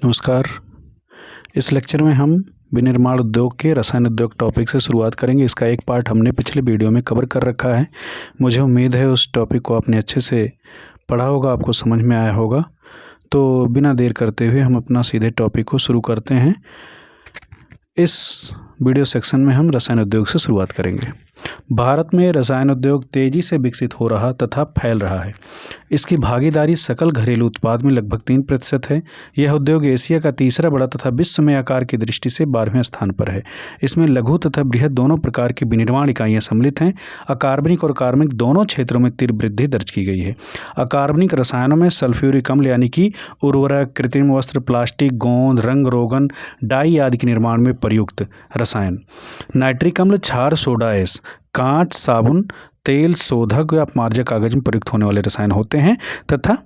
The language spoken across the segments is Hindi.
नमस्कार। इस लेक्चर में हम विनिर्माण उद्योग के रसायन उद्योग टॉपिक से शुरुआत करेंगे। इसका एक पार्ट हमने पिछले वीडियो में कवर कर रखा है। मुझे उम्मीद है उस टॉपिक को आपने अच्छे से पढ़ा होगा, आपको समझ में आया होगा। तो बिना देर करते हुए हम अपना सीधे टॉपिक को शुरू करते हैं। इस वीडियो सेक्शन में हम रसायन उद्योग से शुरुआत करेंगे। भारत में रसायन उद्योग तेजी से विकसित हो रहा तथा फैल रहा है। इसकी भागीदारी सकल घरेलू उत्पाद में लगभग 3% है। यह उद्योग एशिया का तीसरा बड़ा तथा विश्व में आकार की दृष्टि से 12वें स्थान पर है। इसमें लघु तथा बृहद दोनों प्रकार की विनिर्माण इकाइयां सम्मिलित हैं। अकार्बनिक और कार्बनिक दोनों क्षेत्रों में तीव्र वृद्धि दर्ज की गई है। अकार्बनिक रसायनों में सल्फ्यूरिक अम्ल यानी कि उर्वरक, कृत्रिम वस्त्र, प्लास्टिक, गोंद, रंग रोगन, डाई आदि के निर्माण में प्रयुक्त रसायन, नाइट्रिक अम्ल, क्षार, सोडा ऐश, कांच, साबुन, तेल, शोधक या अपमार्जक कागज में प्रयुक्त होने वाले रसायन होते हैं तथा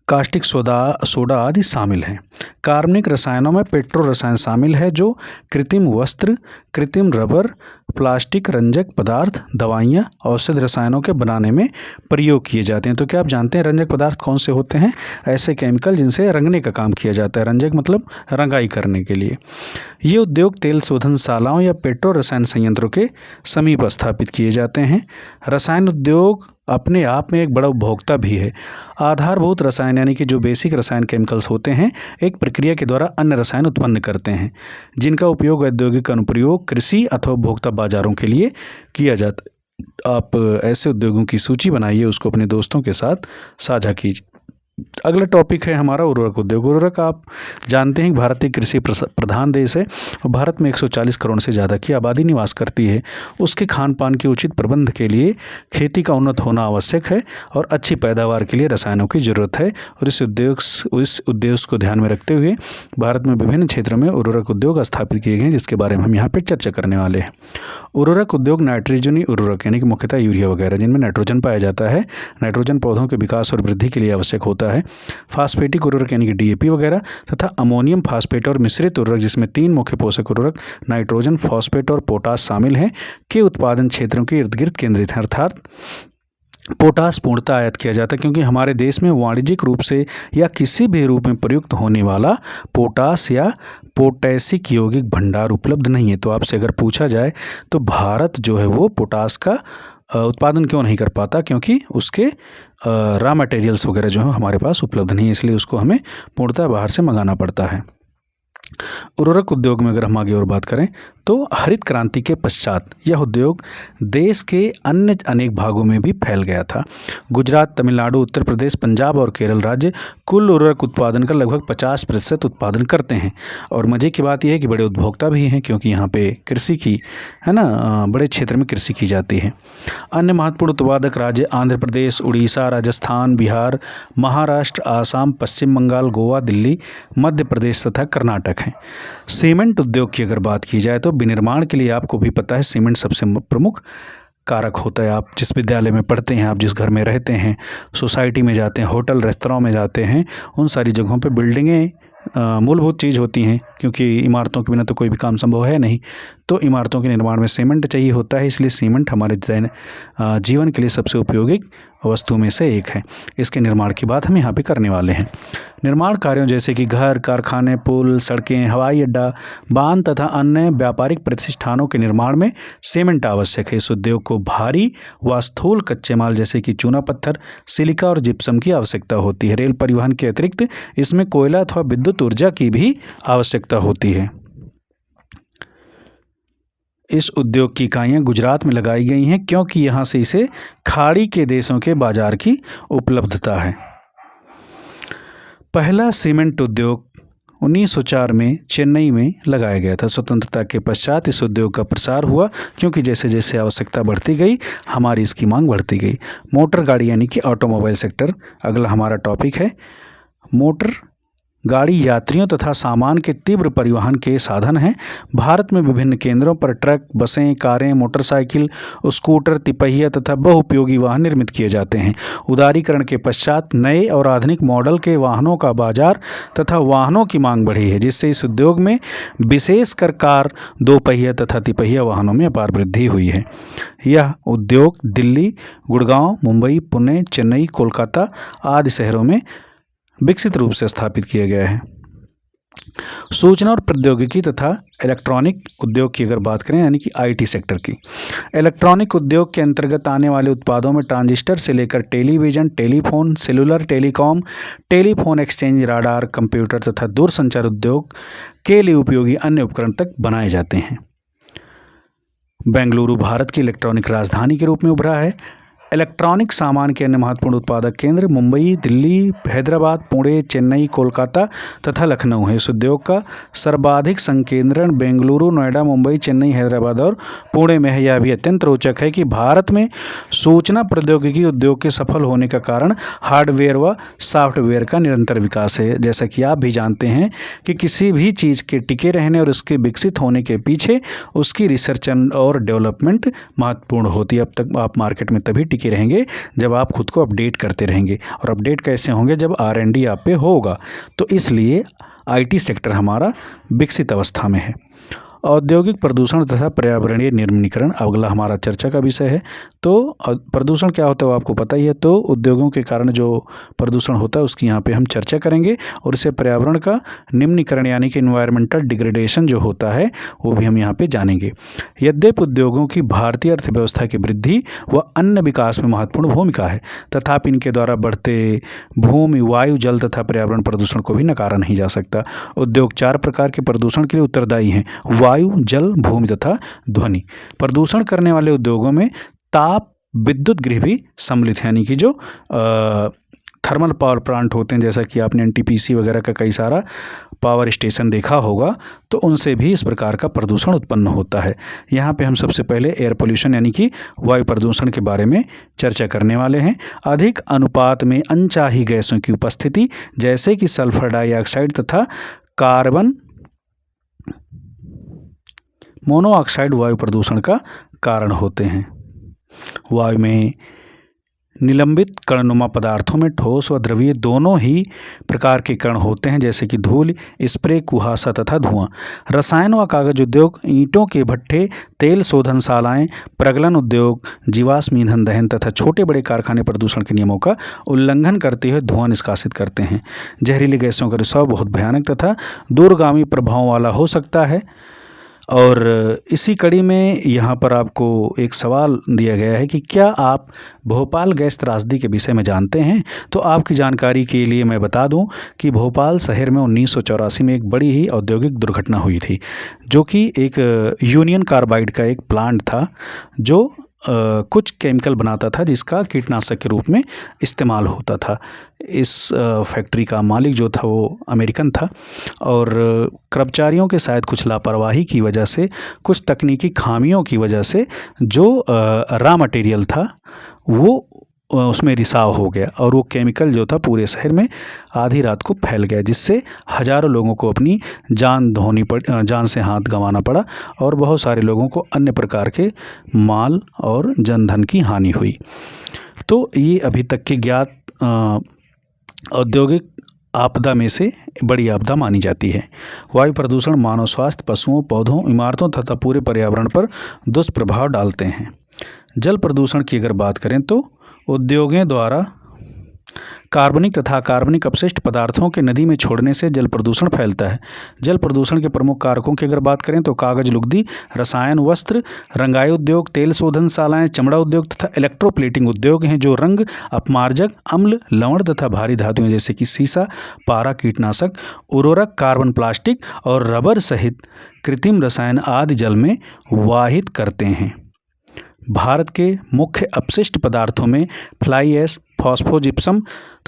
कास्टिक सोडा आदि शामिल हैं। कार्बनिक रसायनों में पेट्रो रसायन शामिल है जो कृत्रिम वस्त्र, कृत्रिम रबर, प्लास्टिक, रंजक पदार्थ, दवाइयाँ, औषध रसायनों के बनाने में प्रयोग किए जाते हैं। तो क्या आप जानते हैं रंजक पदार्थ कौन से होते हैं? ऐसे केमिकल जिनसे रंगने का काम किया जाता है। रंजक मतलब रंगाई करने के लिए। ये उद्योग तेल शोधनशालाओं या पेट्रो रसायन संयंत्रों के समीप स्थापित किए जाते हैं। रसायन उद्योग अपने आप में एक बड़ा उपभोक्ता भी है। आधारभूत रसायन यानी कि जो बेसिक रसायन केमिकल्स होते हैं एक प्रक्रिया के द्वारा अन्य रसायन उत्पन्न करते हैं जिनका उपयोग औद्योगिक अनुप्रयोग, कृषि अथवा उपभोक्ता बाजारों के लिए किया जाता है। आप ऐसे उद्योगों की सूची बनाइए, उसको अपने दोस्तों के साथ साझा कीजिए। अगला टॉपिक है हमारा उर्वरक उद्योग। उर्वरक आप जानते हैं भारत एक कृषि प्रधान देश है और भारत में 140 करोड़ से ज़्यादा की आबादी निवास करती है। उसके खान पान के उचित प्रबंध के लिए खेती का उन्नत होना आवश्यक है और अच्छी पैदावार के लिए रसायनों की ज़रूरत है। और इस उद्देश्य को ध्यान में रखते हुए भारत में विभिन्न क्षेत्रों में उर्वरक उद्योग स्थापित किए गए हैं, जिसके बारे में हम यहाँ पर चर्चा करने वाले हैं। उर्वरक उद्योग नाइट्रोजनी उर्वरक यानी कि मुख्यतः यूरिया वगैरह जिनमें नाइट्रोजन पाया जाता है। नाइट्रोजन पौधों के विकास और वृद्धि के लिए आवश्यक होता है। फास्फेटिक उर्वरक यानी कि डीएपी वगैरह तथा अमोनियम फास्फेट और मिश्रित उर्वरक जिसमें 3 मुख्य पोषक उर्वरक नाइट्रोजन, फॉस्फेट और पोटाश शामिल हैं के उत्पादन क्षेत्रों के इर्द गिर्द केंद्रित हैं। अर्थात पोटाश पूर्णतः आयात किया जाता है क्योंकि हमारे देश में वाणिज्यिक रूप से या किसी भी रूप में प्रयुक्त होने वाला पोटाश या पोटैसिक यौगिक भंडार उपलब्ध नहीं है। तो आपसे अगर पूछा जाए तो भारत जो है वो पोटाश का उत्पादन क्यों नहीं कर पाता? क्योंकि उसके रॉ मटेरियल्स वगैरह जो है हमारे पास उपलब्ध नहीं है, इसलिए उसको हमें पूर्णतः बाहर से मंगाना पड़ता है। उर्वरक उद्योग में अगर हम आगे और बात करें तो हरित क्रांति के पश्चात यह उद्योग देश के अन्य अनेक भागों में भी फैल गया था। गुजरात, तमिलनाडु, उत्तर प्रदेश, पंजाब और केरल राज्य कुल उर्वरक उत्पादन का लगभग 50% उत्पादन करते हैं। और मज़े की बात यह है कि बड़े उपभोक्ता भी हैं क्योंकि यहाँ पे कृषि की है ना, बड़े क्षेत्र में कृषि की जाती है। अन्य महत्वपूर्ण उत्पादक राज्य आंध्र प्रदेश, उड़ीसा, राजस्थान, बिहार, महाराष्ट्र, आसाम, पश्चिम बंगाल, गोवा, दिल्ली, मध्य प्रदेश तथा कर्नाटक हैं। सीमेंट उद्योग की अगर बात की जाए तो विनिर्माण के लिए आपको भी पता है सीमेंट सबसे प्रमुख कारक होता है। आप जिस विद्यालय में पढ़ते हैं, आप जिस घर में रहते हैं, सोसाइटी में जाते हैं, होटल रेस्तरां में जाते हैं, उन सारी जगहों पे बिल्डिंगें मूलभूत चीज़ होती हैं क्योंकि इमारतों के बिना तो कोई भी काम संभव है नहीं। तो इमारतों के निर्माण में सीमेंट चाहिए होता है, इसलिए सीमेंट हमारे जीवन के लिए सबसे उपयोगी वस्तु में से एक है। इसके निर्माण की बात हम यहाँ पे करने वाले हैं। निर्माण कार्यों जैसे कि घर, कारखाने, पुल, सड़कें, हवाई अड्डा, बांध तथा अन्य व्यापारिक प्रतिष्ठानों के निर्माण में सीमेंट आवश्यक है। इस उद्योग को भारी व स्थूल कच्चे माल जैसे कि चूना पत्थर, सिलिका और जिप्सम की आवश्यकता होती है। रेल परिवहन के अतिरिक्त इसमें कोयला अथवा विद्युत ऊर्जा की भी आवश्यकता होती है। इस उद्योग की इकाइयाँ गुजरात में लगाई गई हैं क्योंकि यहाँ से इसे खाड़ी के देशों के बाजार की उपलब्धता है। पहला सीमेंट उद्योग 1904 में चेन्नई में लगाया गया था। स्वतंत्रता के पश्चात इस उद्योग का प्रसार हुआ क्योंकि जैसे जैसे आवश्यकता बढ़ती गई हमारी इसकी मांग बढ़ती गई। मोटर गाड़ी यानी कि ऑटोमोबाइल सेक्टर अगला हमारा टॉपिक है। मोटर गाड़ी यात्रियों तथा सामान के तीव्र परिवहन के साधन हैं। भारत में विभिन्न केंद्रों पर ट्रक, बसें, कारें, मोटरसाइकिल, स्कूटर, तिपहिया तथा बहुउपयोगी वाहन निर्मित किए जाते हैं। उदारीकरण के पश्चात नए और आधुनिक मॉडल के वाहनों का बाजार तथा वाहनों की मांग बढ़ी है, जिससे इस उद्योग में विशेषकर कार, दोपहिया तथा तिपहिया वाहनों में अपार वृद्धि हुई है। यह उद्योग दिल्ली, गुड़गांव, मुंबई, पुणे, चेन्नई, कोलकाता आदि शहरों में विकसित रूप से स्थापित किया गया है। सूचना और प्रौद्योगिकी तथा इलेक्ट्रॉनिक उद्योग की अगर बात करें, यानी कि आईटी सेक्टर की, इलेक्ट्रॉनिक उद्योग के अंतर्गत आने वाले उत्पादों में ट्रांजिस्टर से लेकर television, telephone, cellular, telecom, telephone exchange, radar, computer तथा दूरसंचार उद्योग के लिए उपयोगी अन्य उपकरण तक बनाए जाते हैं। बेंगलुरु भारत की इलेक्ट्रॉनिक राजधानी के रूप में उभरा है। इलेक्ट्रॉनिक सामान के अन्य महत्वपूर्ण उत्पादक केंद्र मुंबई, दिल्ली, हैदराबाद, पुणे, चेन्नई, कोलकाता तथा लखनऊ है। इस उद्योग का सर्वाधिक संकेंद्रण बेंगलुरु, नोएडा, मुंबई, चेन्नई, हैदराबाद और पुणे में है। यह भी अत्यंत रोचक है कि भारत में सूचना प्रौद्योगिकी उद्योग के सफल होने का कारण हार्डवेयर व सॉफ्टवेयर का निरंतर विकास है। जैसा कि आप भी जानते हैं कि किसी भी चीज़ के टिके रहने और उसके विकसित होने के पीछे उसकी रिसर्च और डेवलपमेंट महत्वपूर्ण होती है। अब तक आप मार्केट में तभी टिके रहेंगे जब आप खुद को अपडेट करते रहेंगे, और अपडेट कैसे होंगे? जब R&D आप पे होगा। तो इसलिए आईटी सेक्टर हमारा विकसित अवस्था में है। औद्योगिक प्रदूषण तथा पर्यावरणीय निर्मलीकरण अगला हमारा चर्चा का विषय है। तो प्रदूषण क्या होता है वो आपको पता ही है। तो उद्योगों के कारण जो प्रदूषण होता है उसकी यहाँ पे हम चर्चा करेंगे, और इससे पर्यावरण का निम्नीकरण यानी कि इन्वायरमेंटल डिग्रेडेशन जो होता है वो भी हम यहाँ पे जानेंगे। यद्यपि उद्योगों की भारतीय अर्थव्यवस्था की वृद्धि व अन्य विकास में महत्वपूर्ण भूमिका है, तथापि इनके द्वारा बढ़ते भूमि, वायु, जल तथा पर्यावरण प्रदूषण को भी नकारा नहीं जा सकता। उद्योग 4 प्रकार के प्रदूषण के लिए उत्तरदायी हैं: वायु, जल, भूमि तथा ध्वनि। प्रदूषण करने वाले उद्योगों में ताप विद्युत गृह भी सम्मिलित है, यानी कि जो थर्मल पावर प्लांट होते हैं, जैसा कि आपने NTPC वगैरह का कई सारा पावर स्टेशन देखा होगा, तो उनसे भी इस प्रकार का प्रदूषण उत्पन्न होता है। यहाँ पे हम सबसे पहले एयर पोल्यूशन यानी कि वायु प्रदूषण के बारे में चर्चा करने वाले हैं। अधिक अनुपात में अनचाही गैसों की उपस्थिति, जैसे कि सल्फर डाइऑक्साइड तथा कार्बन मोनोऑक्साइड वायु प्रदूषण का कारण होते हैं। वायु में निलंबित कणनुमा पदार्थों में ठोस व द्रवीय दोनों ही प्रकार के कण होते हैं, जैसे कि धूल, स्प्रे, कुहासा तथा धुआं। रसायन व कागज उद्योग, ईंटों के भट्ठे, तेल शोधनशालाएं, प्रगलन उद्योग, जीवाश्म ईंधन दहन तथा छोटे बड़े कारखाने प्रदूषण के नियमों का उल्लंघन करते हुए धुआं निष्कासित करते हैं। जहरीली गैसों का रिसाव बहुत भयानक तथा दूरगामी प्रभाव वाला हो सकता है। और इसी कड़ी में यहाँ पर आपको एक सवाल दिया गया है कि क्या आप भोपाल गैस त्रासदी के विषय में जानते हैं? तो आपकी जानकारी के लिए मैं बता दूं कि भोपाल शहर में 1984 में एक बड़ी ही औद्योगिक दुर्घटना हुई थी, जो कि एक यूनियन कार्बाइड का एक प्लांट था जो कुछ केमिकल बनाता था जिसका कीटनाशक के रूप में इस्तेमाल होता था। इस फैक्ट्री का मालिक जो था वो अमेरिकन था, और कर्मचारियों के शायद कुछ लापरवाही की वजह से, कुछ तकनीकी खामियों की वजह से जो रॉ मटेरियल था वो उसमें रिसाव हो गया, और वो केमिकल जो था पूरे शहर में आधी रात को फैल गया, जिससे हज़ारों लोगों को अपनी जान से हाथ गंवाना पड़ा, और बहुत सारे लोगों को अन्य प्रकार के माल और जनधन की हानि हुई। तो ये अभी तक के ज्ञात औद्योगिक आपदा में से बड़ी आपदा मानी जाती है। वायु प्रदूषण मानव स्वास्थ्य, पशुओं, पौधों, इमारतों तथा पूरे पर्यावरण पर दुष्प्रभाव डालते हैं। जल प्रदूषण की अगर बात करें तो उद्योगों द्वारा कार्बनिक तथा अकार्बनिक अपशिष्ट पदार्थों के नदी में छोड़ने से जल प्रदूषण फैलता है। जल प्रदूषण के प्रमुख कारकों की अगर बात करें तो कागज, लुगदी, रसायन, वस्त्र, रंगाई उद्योग, तेल शोधनशालाएं, चमड़ा उद्योग तथा इलेक्ट्रोप्लेटिंग उद्योग हैं, जो रंग, अपमार्जक, अम्ल, लवण तथा भारी धातुएं जैसे कि सीसा, पारा, कीटनाशक, उर्वरक, कार्बन, प्लास्टिक और रबर सहित कृत्रिम रसायन आदि जल में वाहित करते हैं। भारत के मुख्य अपशिष्ट पदार्थों में फ्लाई ऐश, फॉस्फोजिप्सम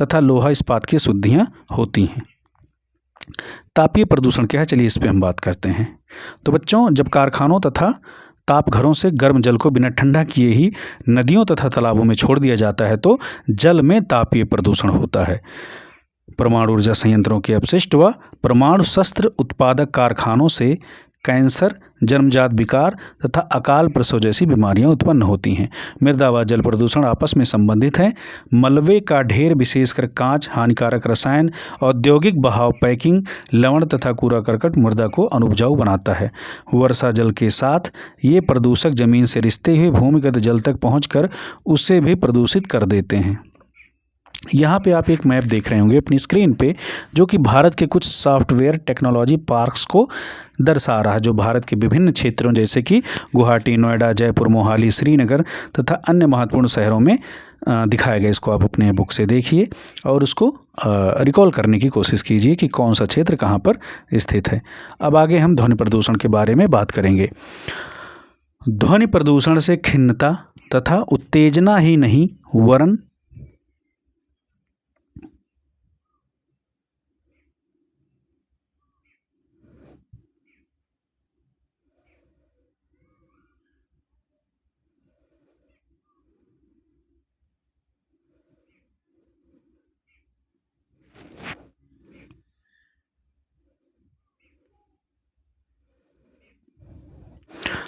तथा लोहा इस्पात की शुद्धियाँ होती हैं। तापीय प्रदूषण क्या है, चलिए इस पे हम बात करते हैं। तो बच्चों, जब कारखानों तथा ताप घरों से गर्म जल को बिना ठंडा किए ही नदियों तथा तालाबों में छोड़ दिया जाता है तो जल में तापीय प्रदूषण होता है। परमाणु ऊर्जा संयंत्रों के अपशिष्ट व परमाणु शस्त्र उत्पादक कारखानों से कैंसर, जन्मजात विकार तथा अकाल प्रसव जैसी बीमारियां उत्पन्न होती हैं। मृदा व जल प्रदूषण आपस में संबंधित हैं। मलबे का ढेर, विशेषकर कांच, हानिकारक रसायन, औद्योगिक बहाव, पैकिंग, लवण तथा कूड़ा करकट मृदा को अनुपजाऊ बनाता है। वर्षा जल के साथ ये प्रदूषक जमीन से रिसते हुए भूमिगत जल तक पहुंचकर उसे भी प्रदूषित कर देते हैं। यहाँ पे आप एक मैप देख रहे होंगे अपनी स्क्रीन पे, जो कि भारत के कुछ सॉफ्टवेयर टेक्नोलॉजी पार्क्स को दर्शा रहा है, जो भारत के विभिन्न क्षेत्रों जैसे कि गुवाहाटी, नोएडा, जयपुर, मोहाली, श्रीनगर तथा अन्य महत्वपूर्ण शहरों में दिखाया गया। इसको आप अपने बुक से देखिए और उसको रिकॉल करने की कोशिश कीजिए कि कौन सा क्षेत्र कहाँ पर स्थित है। अब आगे हम ध्वनि प्रदूषण के बारे में बात करेंगे। ध्वनि प्रदूषण से खिन्नता तथा उत्तेजना ही नहीं वरन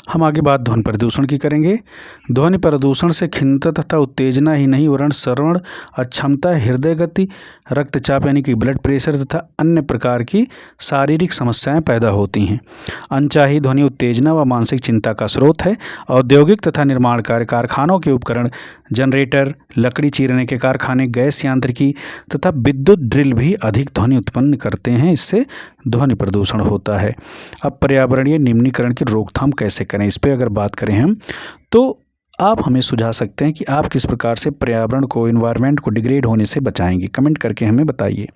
हम आगे बात ध्वनि प्रदूषण की करेंगे। ध्वनि प्रदूषण से खिन्नता तथा उत्तेजना ही नहीं वरन श्रवण अक्षमता, हृदय गति, रक्तचाप यानी कि ब्लड प्रेशर तथा अन्य प्रकार की शारीरिक समस्याएं पैदा होती हैं। अनचाही ध्वनि उत्तेजना व मानसिक चिंता का स्रोत है। औद्योगिक तथा निर्माण कार्य, कारखानों के उपकरण, जनरेटर, लकड़ी चीरने के कारखाने, गैस यांत्रिकी तथा विद्युत ड्रिल भी अधिक ध्वनि उत्पन्न करते हैं। इससे ध्वनि प्रदूषण होता है। अब पर्यावरणीय निम्नीकरण की रोकथाम कैसे करें, इस पर अगर बात करें हम, तो आप हमें सुझा सकते हैं कि आप किस प्रकार से पर्यावरण को, इन्वायरमेंट को डिग्रेड होने से बचाएंगे। कमेंट करके हमें बताइए।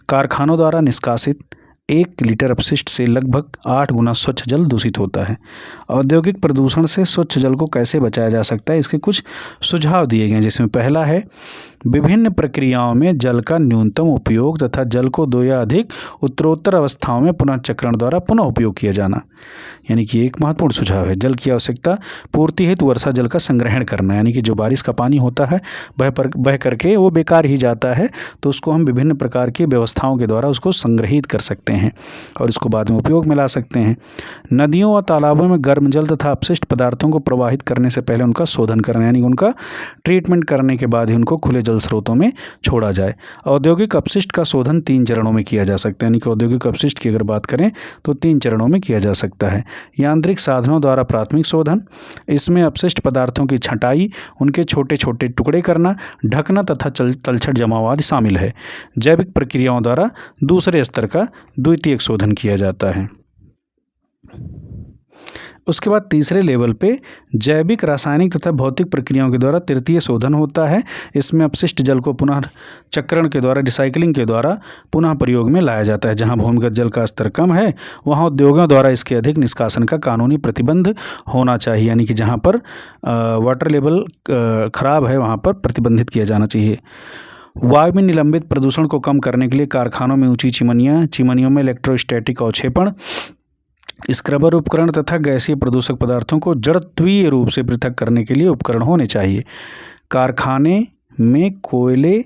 कारखानों द्वारा निष्कासित 1 लीटर अपशिष्ट से लगभग 8 गुना स्वच्छ जल दूषित होता है। औद्योगिक प्रदूषण से स्वच्छ जल को कैसे बचाया जा सकता है, इसके कुछ सुझाव दिए गए हैं, जिसमें पहला है विभिन्न प्रक्रियाओं में जल का न्यूनतम उपयोग तथा जल को 2 या अधिक उत्तरोत्तर अवस्थाओं में पुनः चक्रण द्वारा पुनः उपयोग किया जाना, यानी कि एक महत्वपूर्ण सुझाव है। जल की आवश्यकता पूर्ति हेतु वर्षा जल का संग्रहण करना, यानी कि जो बारिश का पानी होता है बह करके वो बेकार ही जाता है, तो उसको हम विभिन्न प्रकार की व्यवस्थाओं के द्वारा उसको संग्रहित कर सकते हैं और इसको बाद में उपयोग में ला सकते हैं। नदियों व तालाबों में गर्म जल तथा अपशिष्ट पदार्थों को प्रवाहित करने से पहले उनका शोधन करना, यानी उनका ट्रीटमेंट करने के बाद ही उनको खुले जल स्रोतों में छोड़ा जाए। औद्योगिक अपशिष्ट का शोधन 3 चरणों में किया जा सकता है, यानी कि औद्योगिक अपशिष्ट की अगर बात करें तो 3 चरणों में किया जा सकता है। यांत्रिक साधनों द्वारा प्राथमिक शोधन, इसमें अपशिष्ट पदार्थों की छँटाई, उनके छोटे छोटे टुकड़े करना, ढकना तथा तलछट जमाव आदि शामिल है। जैविक प्रक्रियाओं द्वारा दूसरे स्तर का द्वितीयक शोधन किया जाता है। उसके बाद तीसरे लेवल पे जैविक, रासायनिक तथा भौतिक प्रक्रियाओं के द्वारा तृतीय शोधन होता है। इसमें अपशिष्ट जल को पुनः चक्रण के द्वारा, रिसाइकलिंग के द्वारा पुनः प्रयोग में लाया जाता है। जहां भूमिगत जल का स्तर कम है वहां उद्योगों द्वारा इसके अधिक निष्कासन का कानूनी प्रतिबंध होना चाहिए, यानी कि जहाँ पर वाटर लेवल खराब है वहाँ पर प्रतिबंधित किया जाना चाहिए। वायु में निलंबित प्रदूषण को कम करने के लिए कारखानों में ऊंची चिमनियों में इलेक्ट्रोस्टैटिक अवक्षेपण, स्क्रबर उपकरण तथा गैसीय प्रदूषक पदार्थों को जड़त्वीय रूप से पृथक करने के लिए उपकरण होने चाहिए। कारखाने में कोयले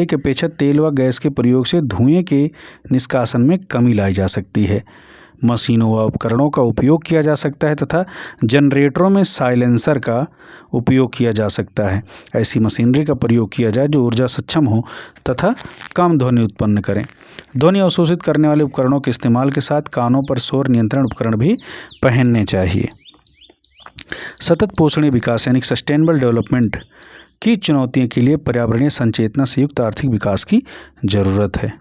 के अपेक्षा तेल व गैस के प्रयोग से धुएं के निष्कासन में कमी लाई जा सकती है। मशीनों व उपकरणों का उपयोग किया जा सकता है तथा जनरेटरों में साइलेंसर का उपयोग किया जा सकता है। ऐसी मशीनरी का प्रयोग किया जाए जो ऊर्जा सक्षम हो तथा कम ध्वनि उत्पन्न करें। ध्वनि अवशोषित करने वाले उपकरणों के इस्तेमाल के साथ कानों पर शोर नियंत्रण उपकरण भी पहनने चाहिए। सतत पोषणीय विकास यानी सस्टेनेबल डेवलपमेंट की चुनौतियों के लिए पर्यावरणीय संचेतना से युक्त आर्थिक विकास की जरूरत है।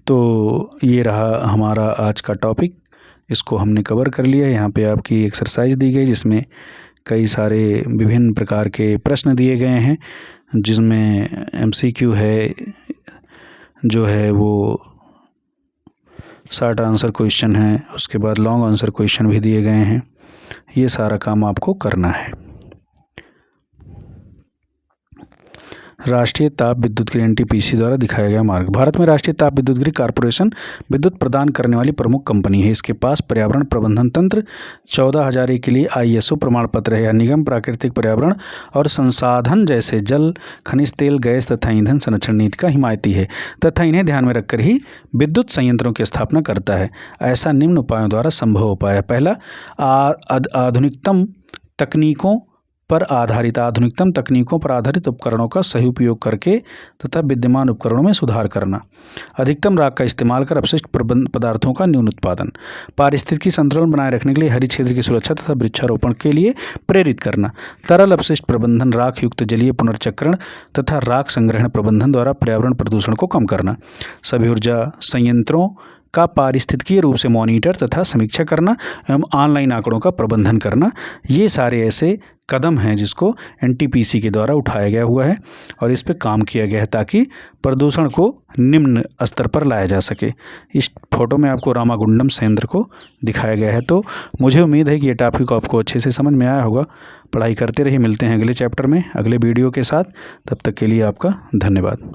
तो ये रहा हमारा आज का टॉपिक, इसको हमने कवर कर लिया। यहाँ पे आपकी एक्सरसाइज दी गई जिसमें कई सारे विभिन्न प्रकार के प्रश्न दिए गए हैं, जिसमें MCQ है, जो है वो शॉर्ट आंसर क्वेश्चन है, उसके बाद लॉन्ग आंसर क्वेश्चन भी दिए गए हैं। ये सारा काम आपको करना है। राष्ट्रीय ताप विद्युत ग्रिड NTPC द्वारा दिखाया गया मार्ग। भारत में राष्ट्रीय ताप विद्युत ग्रिड कॉर्पोरेशन विद्युत प्रदान करने वाली प्रमुख कंपनी है। इसके पास पर्यावरण प्रबंधन तंत्र 14001 के लिए ISO प्रमाण पत्र है। निगम प्राकृतिक पर्यावरण और संसाधन जैसे जल, खनिज तेल, गैस तथा ईंधन संरक्षण नीति का हिमायती है तथा इन्हें ध्यान में रखकर ही विद्युत संयंत्रों की स्थापना करता है। ऐसा निम्न उपायों द्वारा संभव हो पाया। पहला, आधुनिकतम तकनीकों पर आधारित आधुनिकतम तकनीकों पर आधारित उपकरणों का सही उपयोग करके तथा विद्यमान उपकरणों में सुधार करना, अधिकतम राख का इस्तेमाल कर अपशिष्ट पदार्थों का न्यून उत्पादन, पारिस्थितिकी संतुलन बनाए रखने के लिए हरित क्षेत्र की सुरक्षा तथा वृक्षारोपण के लिए प्रेरित करना, तरल अपशिष्ट प्रबंधन, राख युक्त जलीय पुनर्चक्रण तथा राख संग्रहण प्रबंधन द्वारा पर्यावरण प्रदूषण को कम करना, सभी ऊर्जा संयंत्रों का पारिस्थितिकीय रूप से मॉनिटर तथा समीक्षा करना एवं ऑनलाइन आंकड़ों का प्रबंधन करना। ये सारे ऐसे कदम हैं जिसको एनटीपीसी के द्वारा उठाया गया हुआ है और इस पे काम किया गया है ताकि प्रदूषण को निम्न स्तर पर लाया जा सके। इस फोटो में आपको रामागुंडम संयंत्र को दिखाया गया है। तो मुझे उम्मीद है कि ये टॉपिक आपको अच्छे से समझ में आया होगा। पढ़ाई करते रहिए, मिलते हैं अगले चैप्टर में अगले वीडियो के साथ। तब तक के लिए आपका धन्यवाद।